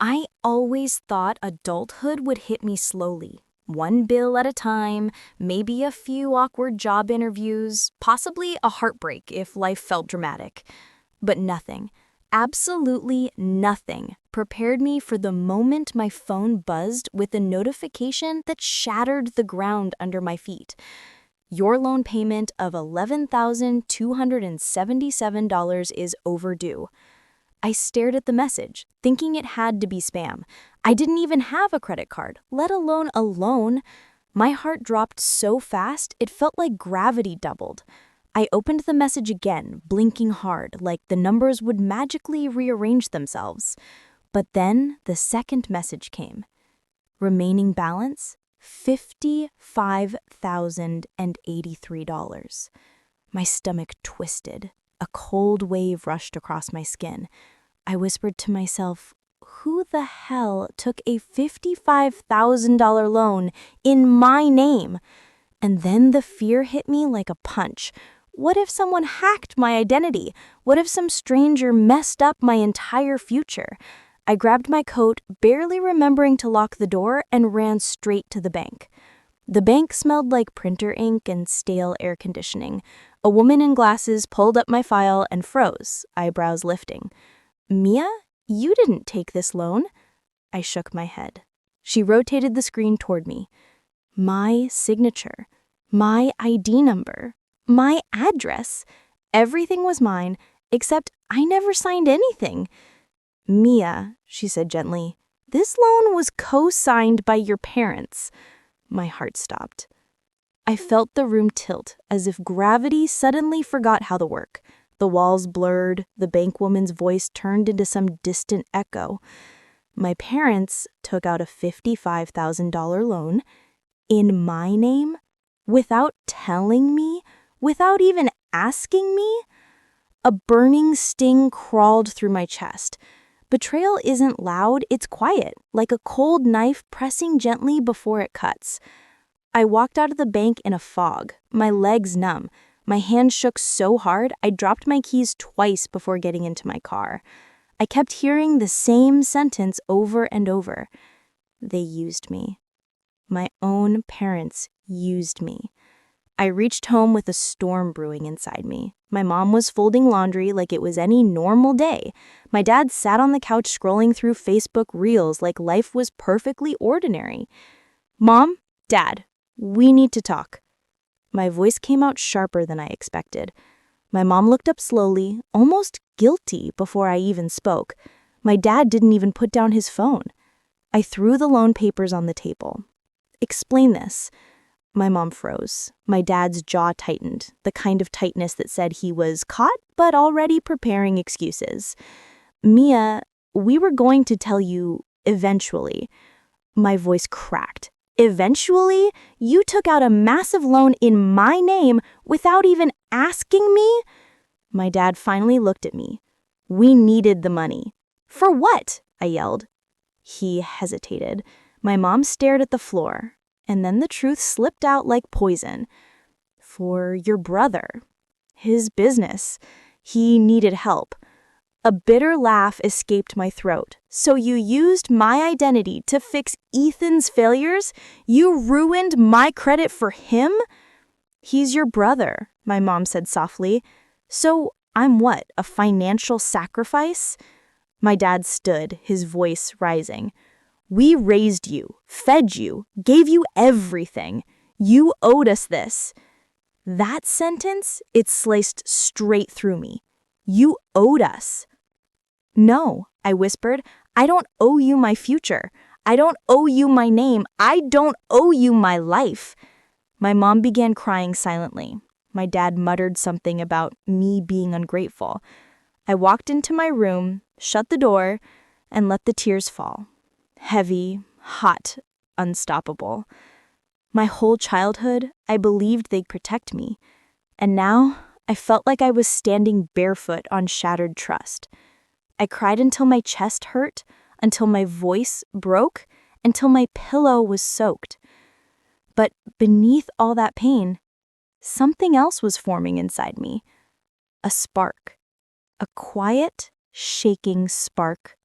I always thought adulthood would hit me slowly. One bill at a time, maybe a few awkward job interviews, possibly a heartbreak if life felt dramatic. But nothing, absolutely nothing, prepared me for the moment my phone buzzed with a notification that shattered the ground under my feet. Your loan payment of $11,277 is overdue. I stared at the message, thinking it had to be spam. I didn't even have a credit card, let alone a loan. My heart dropped so fast, it felt like gravity doubled. I opened the message again, blinking hard, like the numbers would magically rearrange themselves. But then the second message came. Remaining balance, $55,083. My stomach twisted. A cold wave rushed across my skin. I whispered to myself, who the hell took a $55,000 loan in my name? And then the fear hit me like a punch. What if someone hacked my identity? What if some stranger messed up my entire future? I grabbed my coat, barely remembering to lock the door, and ran straight to the bank. The bank smelled like printer ink and stale air conditioning. A woman in glasses pulled up my file and froze, eyebrows lifting. Mia, you didn't take this loan. I shook my head. She rotated the screen toward me. My signature, my ID number, my address. Everything was mine, except I never signed anything. Mia, she said gently, this loan was co-signed by your parents. My heart stopped. I felt the room tilt as if gravity suddenly forgot how to work. The walls blurred, the bankwoman's voice turned into some distant echo. My parents took out a $55,000 loan in my name, without telling me, without even asking me. A burning sting crawled through my chest. Betrayal isn't loud, it's quiet, like a cold knife pressing gently before it cuts. I walked out of the bank in a fog, my legs numb. My hand shook so hard, I dropped my keys twice before getting into my car. I kept hearing the same sentence over and over. They used me. My own parents used me. I reached home with a storm brewing inside me. My mom was folding laundry like it was any normal day. My dad sat on the couch scrolling through Facebook Reels like life was perfectly ordinary. Mom, Dad, we need to talk. My voice came out sharper than I expected. My mom looked up slowly, almost guilty, before I even spoke. My dad didn't even put down his phone. I threw the loan papers on the table. Explain this. My mom froze. My dad's jaw tightened, the kind of tightness that said he was caught but already preparing excuses. Mia, we were going to tell you eventually. My voice cracked. Eventually, you took out a massive loan in my name without even asking me? My dad finally looked at me. We needed the money. For what? I yelled. He hesitated. My mom stared at the floor, and then the truth slipped out like poison. For your brother. His business. He needed help. A bitter laugh escaped my throat. So you used my identity to fix Ethan's failures? You ruined my credit for him? He's your brother, my mom said softly. So I'm what, a financial sacrifice? My dad stood, his voice rising. We raised you, fed you, gave you everything. You owed us this. That sentence, it sliced straight through me. You owed us. No, I whispered, I don't owe you my future. I don't owe you my name. I don't owe you my life. My mom began crying silently. My dad muttered something about me being ungrateful. I walked into my room, shut the door, and let the tears fall. Heavy, hot, unstoppable. My whole childhood, I believed they'd protect me. And now, I felt like I was standing barefoot on shattered trust. I cried until my chest hurt, until my voice broke, until my pillow was soaked. But beneath all that pain, something else was forming inside me. A spark. A quiet, shaking spark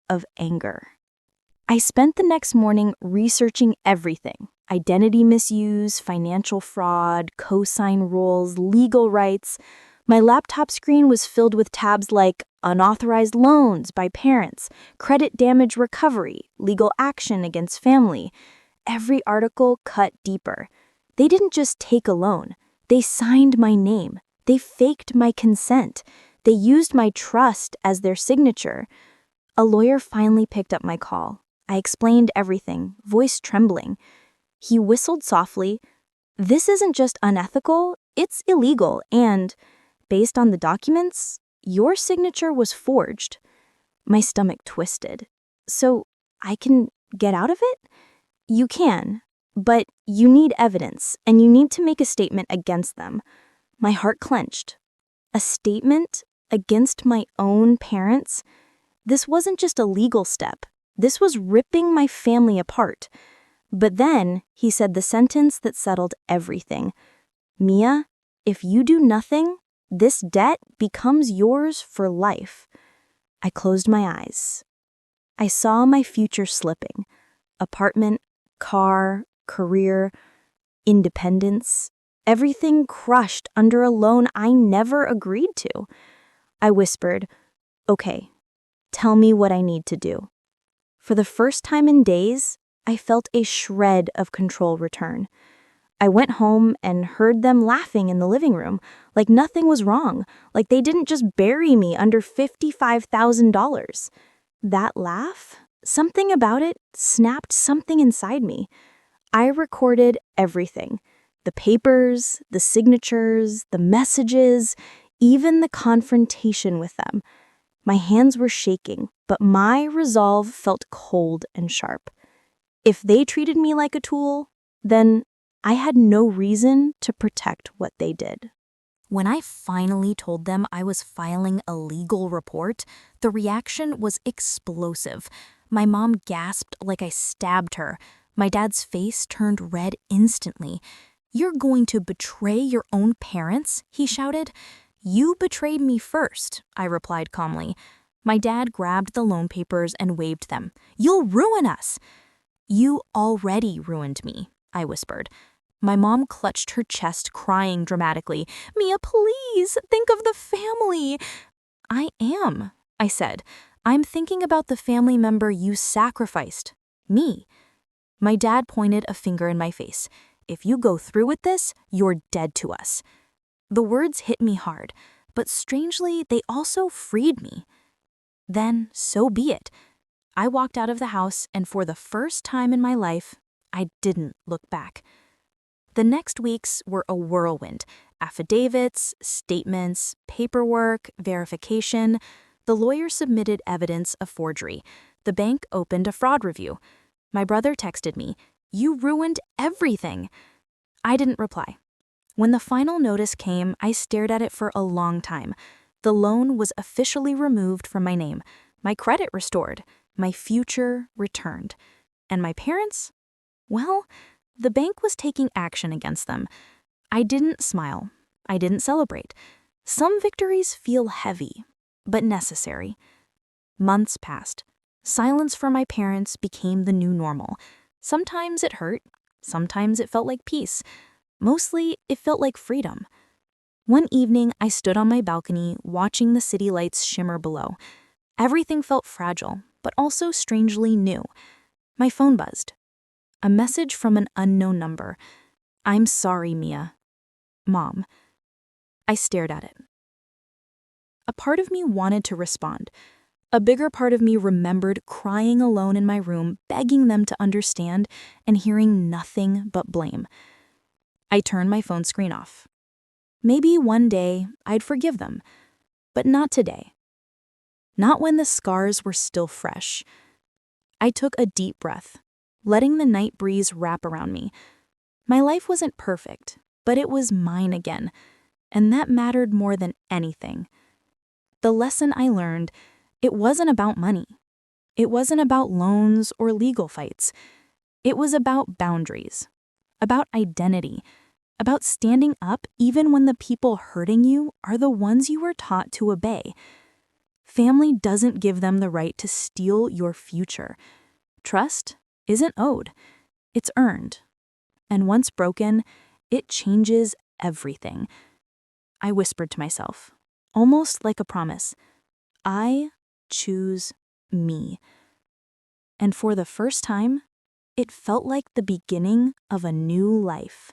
of anger. I spent the next morning researching everything: identity misuse, financial fraud, cosign rules, legal rights. My laptop screen was filled with tabs like unauthorized loans by parents, credit damage recovery, legal action against family. Every article cut deeper. They didn't just take a loan, they signed my name. They faked my consent. They used my trust as their signature. A lawyer finally picked up my call. I explained everything, voice trembling. He whistled softly. "This isn't just unethical, it's illegal, and, based on the documents, your signature was forged." My stomach twisted. "So I can get out of it?" "You can, but you need evidence, and you need to make a statement against them." My heart clenched. A statement against my own parents? This wasn't just a legal step. This was ripping my family apart. But then he said the sentence that settled everything. "Mia, if you do nothing, this debt becomes yours for life." I closed my eyes. I saw my future slipping. Apartment, car, career, independence. Everything crushed under a loan I never agreed to. I whispered, "Okay, tell me what I need to do." For the first time in days, I felt a shred of control return. I went home and heard them laughing in the living room, like nothing was wrong, like they didn't just bury me under $55,000. That laugh, something about it snapped something inside me. I recorded everything: the papers, the signatures, the messages, even the confrontation with them. My hands were shaking, but my resolve felt cold and sharp. If they treated me like a tool, then I had no reason to protect what they did. When I finally told them I was filing a legal report, the reaction was explosive. My mom gasped like I stabbed her. My dad's face turned red instantly. "You're going to betray your own parents?" he shouted. "You betrayed me first," I replied calmly. My dad grabbed the loan papers and waved them. "You'll ruin us." "You already ruined me," I whispered. My mom clutched her chest, crying dramatically. "Mia, please, think of the family." "I am," I said. "I'm thinking about the family member you sacrificed. Me." My dad pointed a finger in my face. "If you go through with this, you're dead to us." The words hit me hard, but strangely, they also freed me. Then, so be it. I walked out of the house, and for the first time in my life, I didn't look back. The next weeks were a whirlwind: affidavits, statements, paperwork, verification. The lawyer submitted evidence of forgery. The bank opened a fraud review. My brother texted me, "You ruined everything." I didn't reply. When the final notice came, I stared at it for a long time. The loan was officially removed from my name, my credit restored, my future returned. And my parents? Well, the bank was taking action against them. I didn't smile. I didn't celebrate. Some victories feel heavy, but necessary. Months passed. Silence from my parents became the new normal. Sometimes it hurt. Sometimes it felt like peace. Mostly, it felt like freedom. One evening, I stood on my balcony, watching the city lights shimmer below. Everything felt fragile, but also strangely new. My phone buzzed. A message from an unknown number. "I'm sorry, Mia. Mom." I stared at it. A part of me wanted to respond. A bigger part of me remembered crying alone in my room, begging them to understand, and hearing nothing but blame. I turned my phone screen off. Maybe one day I'd forgive them, but not today. Not when the scars were still fresh. I took a deep breath, letting the night breeze wrap around me. My life wasn't perfect, but it was mine again, and that mattered more than anything. The lesson I learned: it wasn't about money. It wasn't about loans or legal fights. It was about boundaries, about identity, about standing up even when the people hurting you are the ones you were taught to obey. Family doesn't give them the right to steal your future. trust isn't owed, it's earned. And once broken, it changes everything. I whispered to myself, almost like a promise, I choose me. And for the first time, it felt like the beginning of a new life.